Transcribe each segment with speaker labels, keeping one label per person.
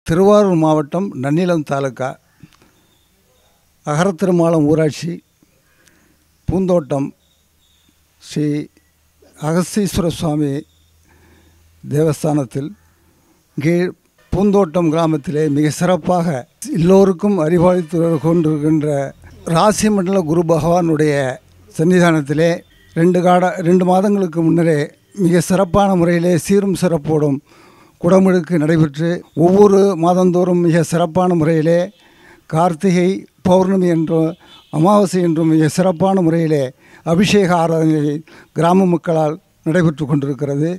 Speaker 1: திருவாரூர் மாவட்டம் நன்னிலம் தாலுக்கா அகரத்திருமாலம் ஊராட்சி பூந்தோட்டம் ஸ்ரீ அகஸ்தீஸ்வர சுவாமி தேவஸ்தானத்தில் கீழ் பூந்தோட்டம் கிராமத்திலே மிக சிறப்பாக எல்லோருக்கும் அறிவாளித்து கொண்டிருக்கின்ற ராசி மண்டல குரு பகவானுடைய சன்னிதானத்திலே 2 மாதங்களுக்கு முன்னரே மிக சிறப்பான முறையிலே சீரும் சிறப்போடும் குடமுழுக்கு நடைபெற்று ஒவ்வொரு மாதந்தோறும் மிக சிறப்பான முறையிலே கார்த்திகை பௌர்ணமி என்றும் அமாவாசை என்றும் மிக சிறப்பான முறையிலே அபிஷேக ஆராதனை கிராம மக்களால் நடைபெற்று கொண்டிருக்கிறது.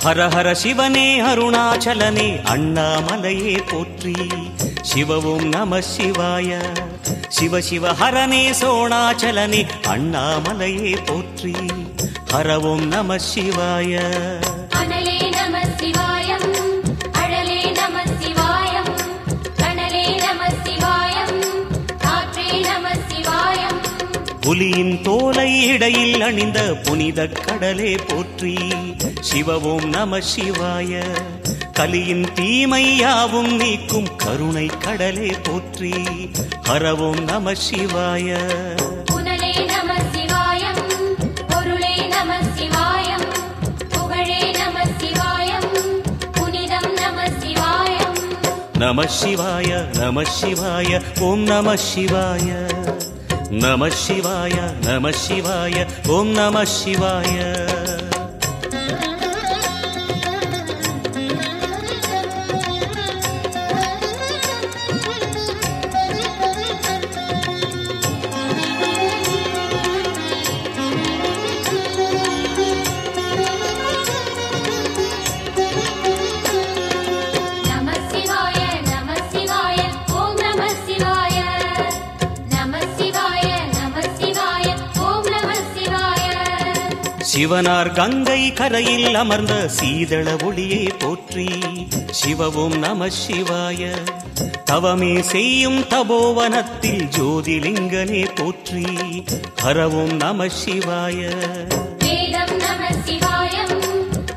Speaker 2: ஹர ஹர சிவனே அருணாச்சலனே அண்ணாமலையே போற்றி சிவவும் நம சிவாய சிவ சிவ ஹரனே சோணாச்சலனே அண்ணாமலையே போற்றி ஹரவும் நம சிவாய.
Speaker 3: அனலே நம சிவாயம் அழலே நம சிவாயம் கனலே நம சிவாயம் காற்றே நம சிவாயம்.
Speaker 2: புலியின் தோலை இடையில் அணிந்த புனித கடலே போற்றி சிவவும் நம சிவாய. கலியின் தீமை யாவும் நீக்கும் கருணை கடலே போற்றி ஹரவும் நம சிவாய.
Speaker 3: புனலே நம சிவாயம் பொருளே நம சிவாயம் புகழே நம சிவாயம் புனிதம் நம சிவாயம்.
Speaker 2: நம சிவாய நம சிவாய ஓம் நம சிவாய. நம சிவாய நம சிவாய ஓம் நம சிவாய. சிவனார் கங்கை கரையில் அமர்ந்த சீதள ஒளியே போற்றி சிவவும் நம சிவாய. தவமே செய்யும் தபோவனத்தில் ஜோதிலிங்கனே போற்றி ஹரவும் நம சிவாய.
Speaker 3: வேதம் நம சிவாயம்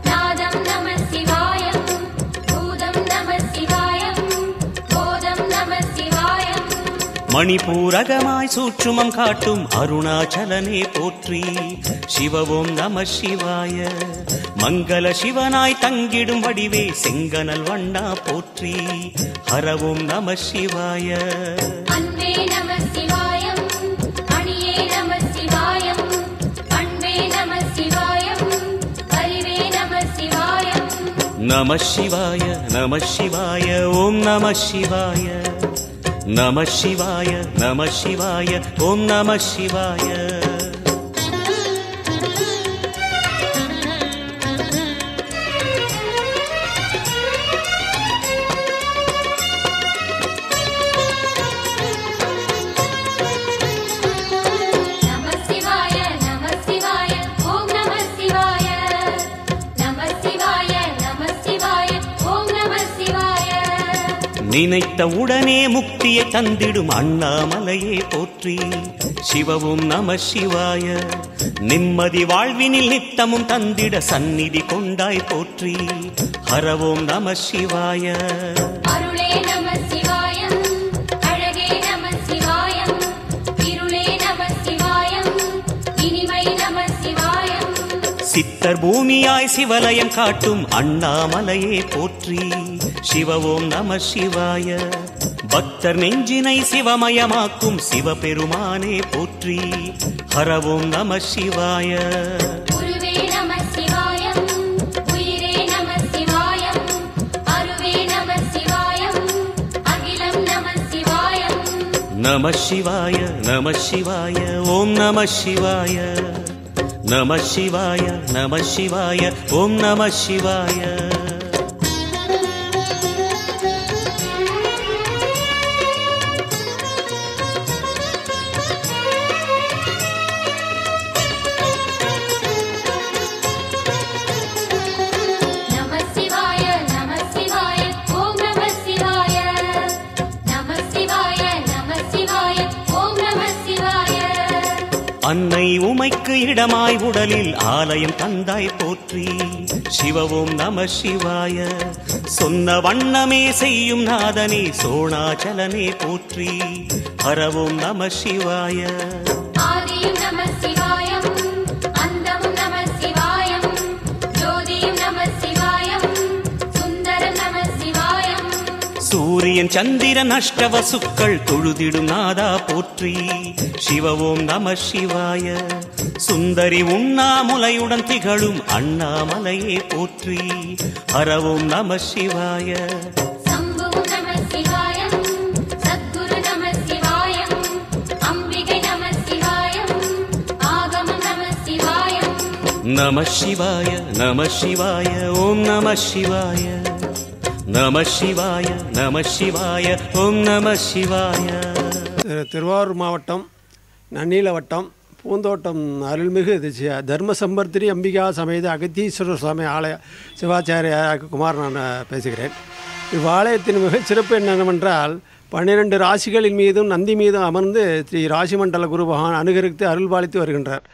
Speaker 3: நாதம் நம சிவாயம் பூதம் நம சிவாயம் போதம் நம சிவாயம்.
Speaker 2: மணிபூரகமாய் சூற்றுமம் காட்டும் அருணாச்சலனே போற்றி சிவவும் நம சிவாய. மங்கள சிவனாய் தங்கிடும் வடிவே செங்கனல் வண்ணா போற்றி ஹரவும் நம சிவாய.
Speaker 3: அன்பே நம சிவாயம் அணியே நம சிவாயம் அன்பே நம சிவாயம் அறிவே நம சிவாயம்.
Speaker 2: நம சிவாய நம சிவாய ஓம் நம சிவாய. நம சிவாய நம சிவாய ஓம் நம சிவாய. நினைத்த உடனே முக்தியை தந்திடும் அண்ணாமலையே போற்றி சிவவும் நம சிவாய. நிம்மதி வாழ்வினில் நித்தமும் தந்திட சந்நிதி கொண்டாய் போற்றி ஹரவோம் நம சிவாய.
Speaker 3: அருளே நம சிவாயம் அழகே நம சிவாயம் இருளே நம சிவாயம் இனிமை நம சிவாயம்.
Speaker 2: சித்தர் பூமியாய் சிவலயம் காட்டும் அண்ணாமலையே போற்றி சிவவோம் நம சிவாய. பக்தர் நெஞ்சினை சிவமயமாக்கும் சிவபெருமானே போற்றி ஹரவோம் நம சிவாய.
Speaker 3: குருவே நம சிவாயம் உயிரே நம சிவாயம் அருவே நம சிவாயம் அகிலம் நம சிவாயம்.
Speaker 2: நம சிவாய நம சிவாய ஓம் நம சிவாய. நம சிவாய நம சிவாய ஓம் நம சிவாய.
Speaker 3: நம சிவாய நம சிவாய ஓம் நம சிவாய. நம சிவாய நம சிவாய ஓம் நம சிவாய.
Speaker 2: அன்னை உமைக்கு இடமாய் உடலில் ஆலயம் தந்தாய் போற்றி. சிவவோம் நம சிவாய. சொன்ன வண்ணமே செய்யும் நாதனே சோணாச்சலனே போற்றி. ஹரவோம் நம சிவாய.
Speaker 3: ஆதியும் நம சிவாயம் அந்தமும் நம சிவாயம் ஜோதியும் நம சிவாயம் சுந்தரம் நம சிவாயம்.
Speaker 2: சூரியன் சந்திரன் அஷ்டவசுக்கள் தொழுதிடும் நாதா போற்றி. சிவவோம் நம சிவாய. சுந்தரி உண்ணாமுலையுடன் திகழும் அண்ணாமலையே போற்றி. ஹரவோம் நம சிவாய.
Speaker 3: சம்புவும் நம சிவாயம் சத்குரு நம சிவாயம் அம்பிகை நம சிவாயம் ஆகமம் நம சிவாயம்.
Speaker 2: நம சிவாய நம சிவாய ஓம் நம சிவாய. நம சிவாய நம சிவாய ஓம் நம சிவாய.
Speaker 4: திருவாரூர் மாவட்டம் நன்னில வட்டம் பூந்தோட்டம் அருள்மிகு தர்மசம்பர்த்திரி அம்பிகா சமேத அகத்தீஸ்வரர் சுவாமி ஆலய சிவாச்சாரிய குமார் நான் பேசுகிறேன். இவ்வாலயத்தின் மிகச் சிறப்பு என்னவென்றால் 12 ராசிகளின் மீதும் நந்தி மீதும் அமர்ந்து ஸ்ரீ ராசிமண்டல குரு பகவான் அனுகரித்து அருள்பாலித்து வருகின்றார்.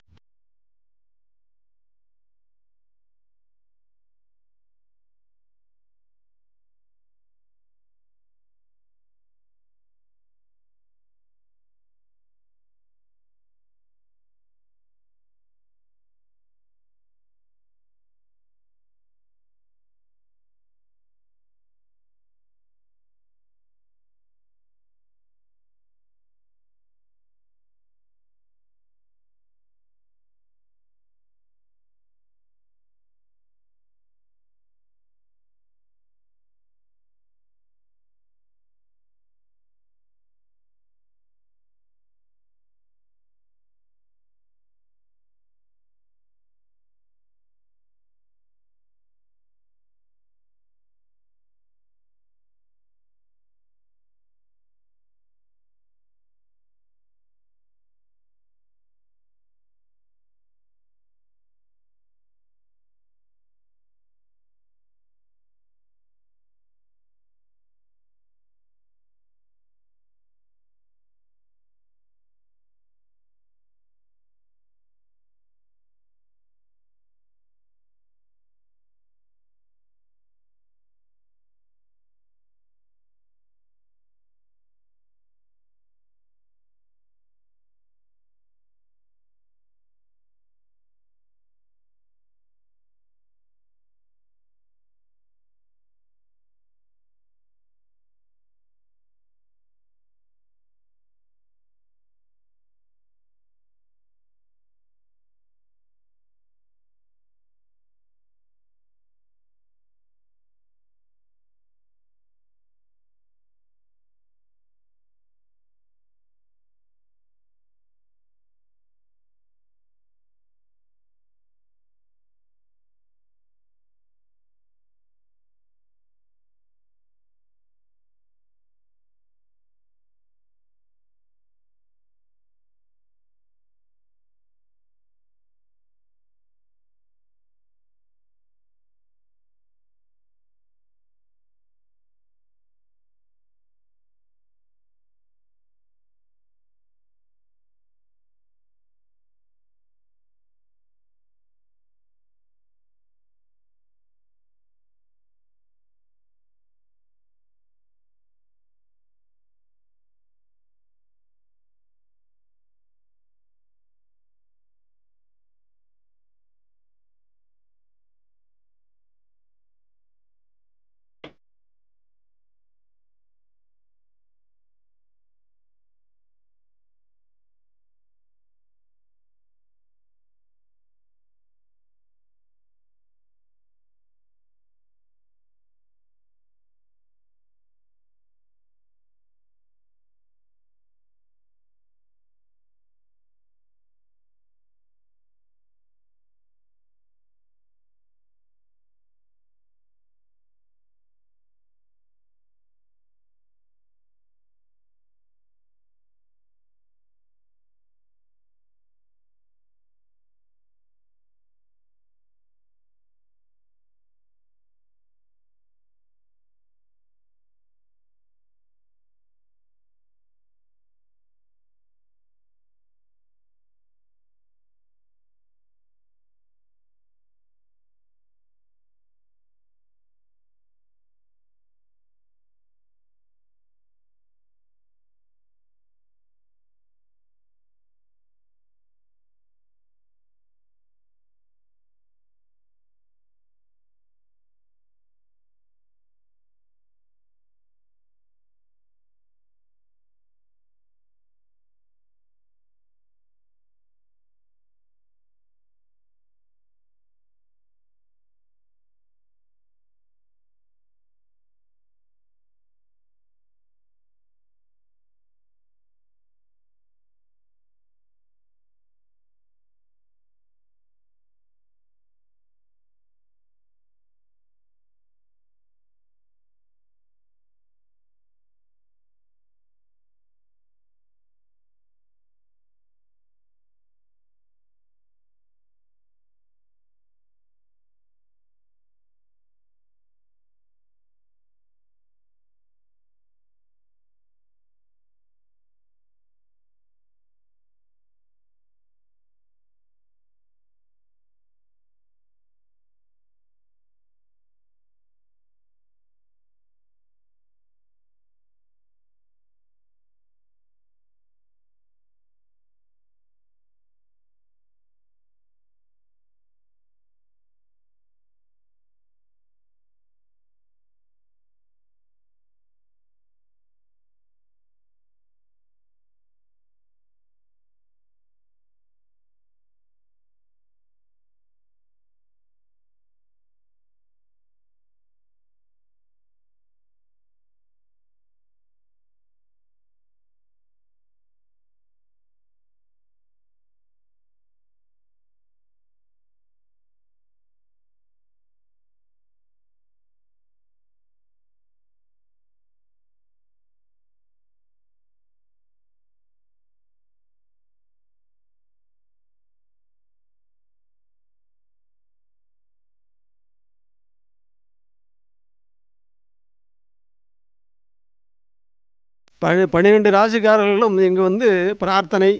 Speaker 4: 12 ராசிக்காரர்களும் இங்கு வந்து பிரார்த்தனை,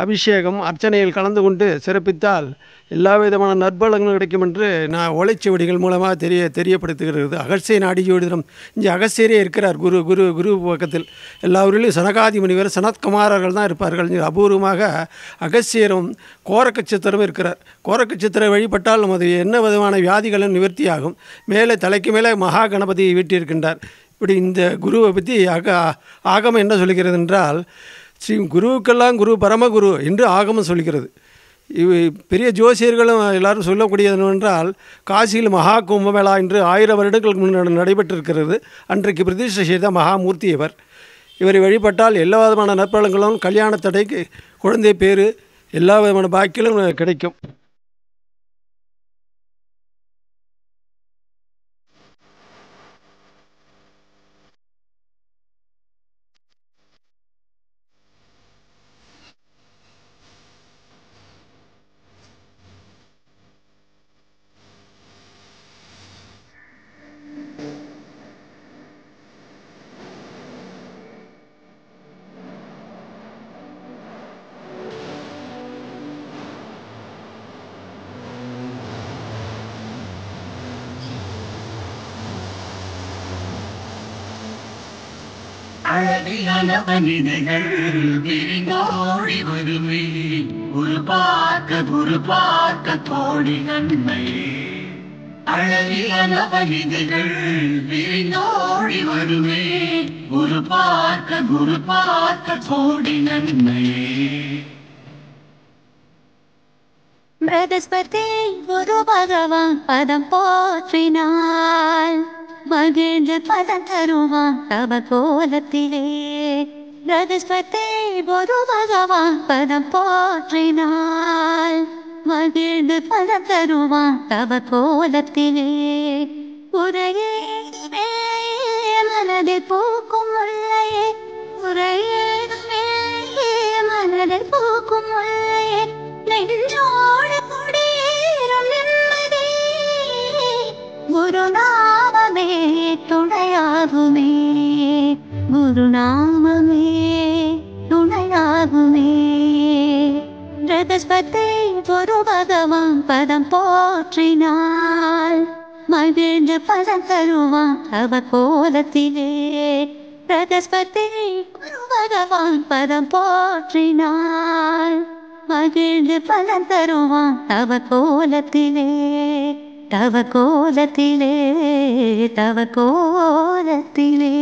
Speaker 4: அபிஷேகம், அர்ச்சனையில் கலந்து கொண்டு சிறப்பித்தால் எல்லா விதமான நற்பலங்களும் கிடைக்கும் என்று நான் ஓலைச்சுவடிகள் மூலமாக தெரியப்படுத்துகிறது. அகஸ்திய நாடி ஜோதிடம் இங்கே அகஸ்தியரே இருக்கிறார். குரு பக்கத்தில் எல்லாவரிலும் சனகாதி முனிவர், சனத்குமாரர்கள் தான் இருப்பார்கள். அபூர்வமாக அகஸ்தியரும் கோரக்கச்சித்திரமும் இருக்கிறார். கோரக்கச்சித்திரை வழிபட்டால் நமது என்ன விதமான வியாதிகளும் நிவர்த்தியாகும். மேலே தலைக்கு மேலே மகா கணபதி வீட்டிருக்கின்றார். இப்படி இந்த குருவை பற்றி ஆகமம் என்ன சொல்கிறது என்றால், ஸ்ரீ குருவுக்கெல்லாம் குரு பரமகுரு என்று ஆகமம் சொல்கிறது. பெரிய ஜோசியர்களும் எல்லாரும் சொல்லக்கூடியது என்னவென்றால், காசியில் மகா கும்பமேளா என்று 1000 வருடங்களுக்கு முன்னாடி நடைபெற்றிருக்கிறது. அன்றைக்கு பிரதிஷ்டை செய்த மகாமூர்த்தி இவரை வழிபட்டால் எல்லா விதமான நற்பலங்களும், கல்யாண தடைக்கு, குழந்தை பேர், எல்லா விதமான பாக்கிலும் கிடைக்கும்.
Speaker 5: அழகியான மனிதர்கள் விரிந்தோடி வருவே, குரு பார்க்க தோடி நன்மை. அழகியான மனிதர்கள் விரிந்தோடி வருவே, குரு பார்க்க தோடி நன்மை.
Speaker 6: பிரகஸ்பதி குரு பகவான் பதம் போற்றினாள், மகிழ்ந்து பதம் தருவான் தவ கோலத்திலே. பிரகஸ்பதி குரு பகவான் பதம் போற்றினாள், மகிழ்ந்து பதம் தருவான் தவ கோலத்திலே. உரையே மனதில் பூக்கும் முல்லையே, உரையே மனதில் பூக்கும் முல்லையே, நெஞ்சோடு குடியேறும் நிம்மதி. குருநாமமே துணையாகுமே, குருநாமமே துணையாகுமே. பிரகஸ்பதி குரு பகவான் பதம் போற்றினாள், மகிழ்ந்து பதம் தருவான் அவ கோலத்திலே. பிரகஸ்பதி குரு பகவான் பதம் போற்றினாள், மகிழ்ந்து பதம் தருவான் தவ கோலத்திலே. தவ கோலத்திலே, தவ கோலத்திலே.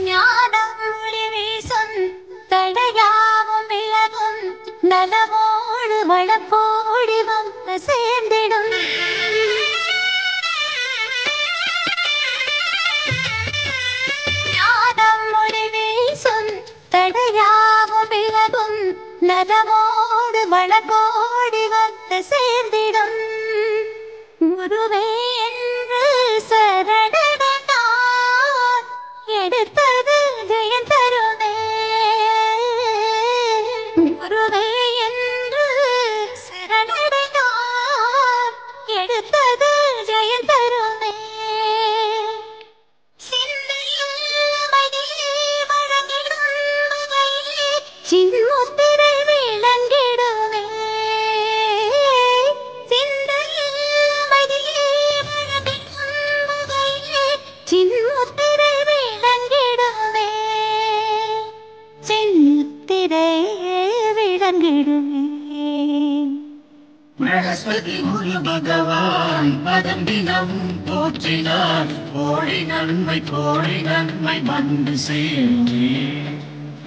Speaker 6: ஞானம் ஒளி வீசும் தடையாவும் விலகும், நலமோடு வளப்போடி வந்து சேர்ந்திடும். ஞானம் ஒளி வீசும் தடையாவும் விலகும், நலமோடு வளப்போடி வந்து சேர்ந்திடும். குருவே என்று சரணடைந்தார், எடுத்தது ஜெயம் தருமே. குருவே என்று சரணடைந்தார், எடுத்தது ஜெயம் தருமே. சிந்தையில் அமைதியை வழங்கிடும் வகையிலே, சின்முத்திரை விளங்கிடுமே. சிந்தையில் அமைதியை வழங்கிடும் வகையிலே, சின்முத்திரை விளங்கிடுமே. சின்முத்திரை விளங்கிடுமே.
Speaker 5: பிரகஸ்பதி குரு பகவான் பதம் தினம் போற்றினார், கோடி நன்மை வந்து சேர்ந்தே.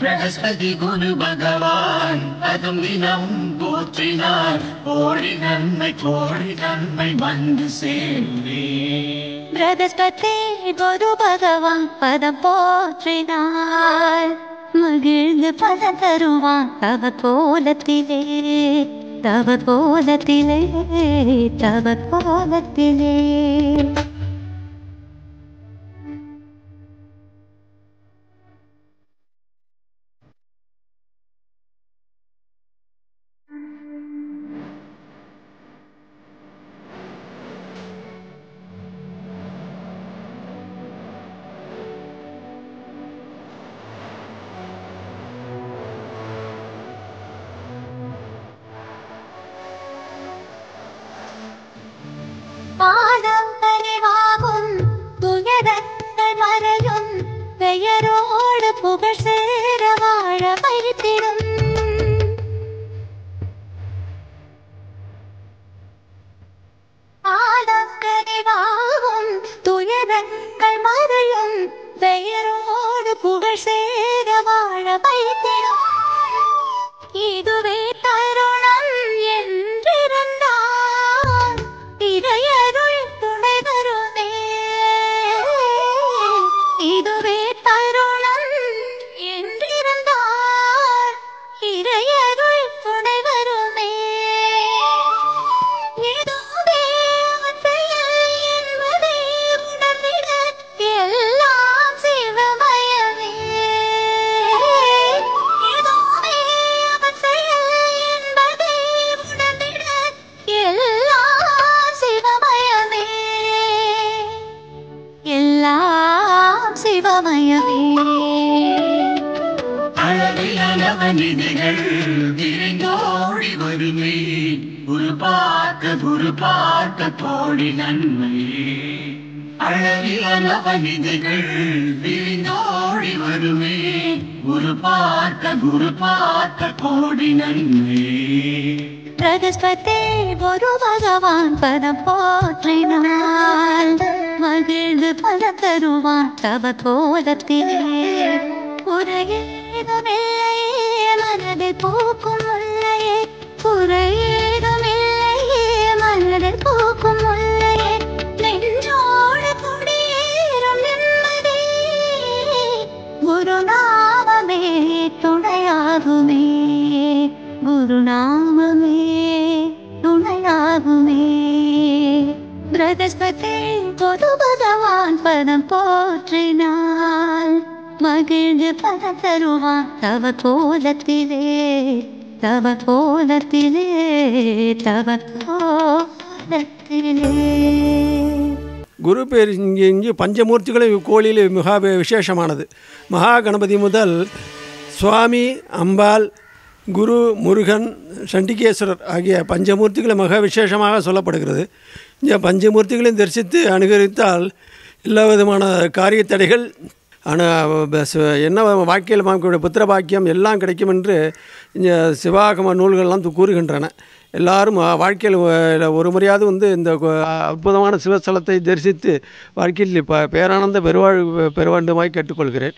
Speaker 5: பிரகஸ்பதி குரு பகவான் பதம் தினம் போற்றினார், கோடி நன்மை வந்து சேர்ந்தே.
Speaker 6: பிரகஸ்பதி குரு பகவான் பதம் போற்றினாள், மகிழ்ந்து பதம் தருவான் தவ கோலத்திலே. தவ கோலத்திலே, தவ கோலத்திலே. இதுவே தருணம் என்றிருந்தால் இறையருள் துணை வருமே. இதுவே தருணம் என்றிருந்தால் இறையருள் துணை வருமே. இதுவே செயல் என்பதை உணர்ந்திட எல்லாம் சிவமயமே. இதுவே செயல் என்பதை உணர்ந்திட எல்லாம் சிவமயமே. எல்லாம் சிவமயமே.
Speaker 5: அழகிலான மனிதர்கள் விரைந்தோடி வருமே. குரு பார்க்க கோடி நன்மை. அழகிலான மனிதர்கள் விரைந்தோடி வருமே. குரு பார்க்க கோடி நன்மை.
Speaker 6: பிரகஸ்பதி குரு பகவான் பதம் போற்றினால் மகிழ்ந்து பலம் தருவான் தவ கோலத்திலே. குறையேதுமில்லையே மனதில் பூக்கும் முல்லையே. குறையேதுமில்லையே மனதில் பூக்கும் முல்லையே. நெஞ்சோடு குடியேறும் நிம்மதி குருநாமமே துணையாகுமே. குருநாமமே துணையாகுமே. பிரகஸ்பதி குரு பகவான் பதம் போற்றினால் மகிழ்ந்து பதம் தருவான் தவ கோலத்திலே. தவ கோலத்திலே தவ கோலத்திலே.
Speaker 4: குரு பேர் இங்கே பஞ்சமூர்த்திகளும் இக்கோயிலில் மிக விசேஷமானது. மகா கணபதி முதல் சுவாமி, அம்பாள், குரு, முருகன், சண்டிகேஸ்வரர் ஆகிய பஞ்சமூர்த்திகளும் மிக விசேஷமாக சொல்லப்படுகிறது. இந்த பஞ்சமூர்த்திகளையும் தரிசித்து அனுகரித்தால் எல்லா விதமான காரிய தடைகள் என்ன வாழ்க்கையில் புத்திர பாக்கியம் எல்லாம் கிடைக்கும் என்று இந்த சிவாகம நூல்கள்லாம் கூறுகின்றன. எல்லாரும் வாழ்க்கையில் ஒரு முறையாவது இந்த அற்புதமான சிவஸ்தலத்தை தரிசித்து வாழ்க்கையில் பேரானந்த பெற வேண்டுமாய் கேட்டுக்கொள்கிறேன்.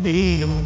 Speaker 7: தேகம்